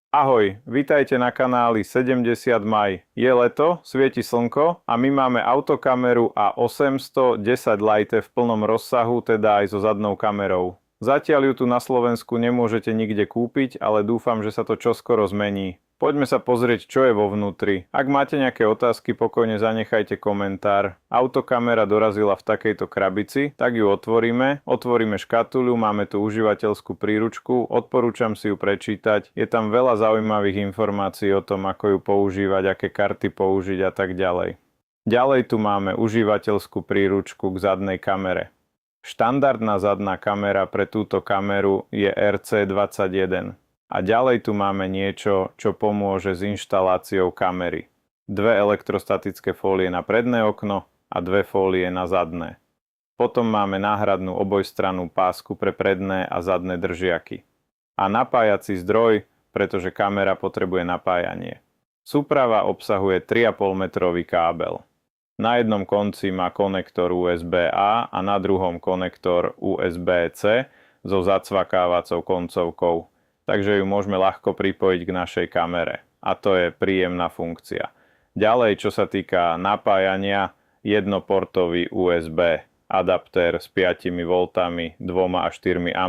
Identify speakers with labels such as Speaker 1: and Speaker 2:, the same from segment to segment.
Speaker 1: Ahoj, vitajte na kanáli 70 maj. Je leto, svieti slnko a my máme autokameru A810 Lite v plnom rozsahu, teda aj so zadnou kamerou. Zatiaľ ju tu na Slovensku nemôžete nikde kúpiť, ale dúfam, že sa to čoskoro zmení. Poďme sa pozrieť, čo je vo vnútri. Ak máte nejaké otázky, pokojne zanechajte komentár. Autokamera dorazila v takejto krabici, tak ju otvoríme škatuľu, máme tu užívateľskú príručku, odporúčam si ju prečítať. Je tam veľa zaujímavých informácií o tom, ako ju používať, aké karty použiť a tak ďalej. Ďalej tu máme užívateľskú príručku k zadnej kamere. Štandardná zadná kamera pre túto kameru je RC21. A ďalej tu máme niečo, čo pomôže s inštaláciou kamery. Dve elektrostatické fólie na predné okno a dve fólie na zadné. Potom máme náhradnú obojstrannú pásku pre predné a zadné držiaky. A napájací zdroj, pretože kamera potrebuje napájanie. Súprava obsahuje 3,5 metrový kábel. Na jednom konci má konektor USB-A a na druhom konektor USB-C so zacvakávacou koncovkou. Takže ju môžeme ľahko pripojiť k našej kamere. A to je príjemná funkcia. Ďalej, čo sa týka napájania, jednoportový USB adaptér s 5 V, 2 a 4 A,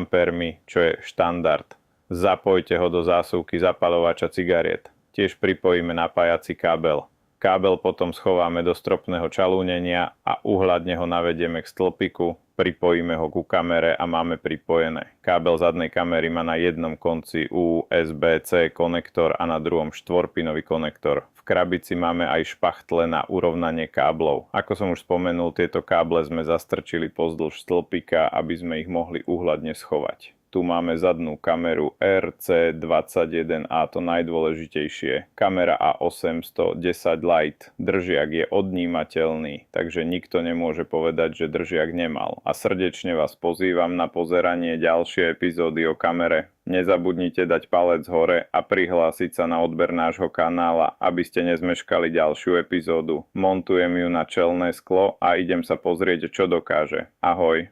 Speaker 1: čo je štandard. Zapojte ho do zásuvky zapaľovača cigariet. Tiež pripojíme napájací kábel. Kábel potom schováme do stropného čalúnenia a uhľadne ho navedieme k stĺpiku, pripojíme ho ku kamere a máme pripojené. Kábel zadnej kamery má na jednom konci USB-C konektor a na druhom štvorpinový konektor. V krabici máme aj špachtle na urovnanie káblov. Ako som už spomenul, tieto káble sme zastrčili pozdĺž stĺpika, aby sme ich mohli uhľadne schovať. Tu máme zadnú kameru RC21A, to najdôležitejšie. Kamera A810 Lite. Držiak je odnímateľný, takže nikto nemôže povedať, že držiak nemal. A srdečne vás pozývam na pozeranie ďalšie epizódy o kamere. Nezabudnite dať palec hore a prihlásiť sa na odber nášho kanála, aby ste nezmeškali ďalšiu epizódu. Montujem ju na čelné sklo a idem sa pozrieť, čo dokáže. Ahoj.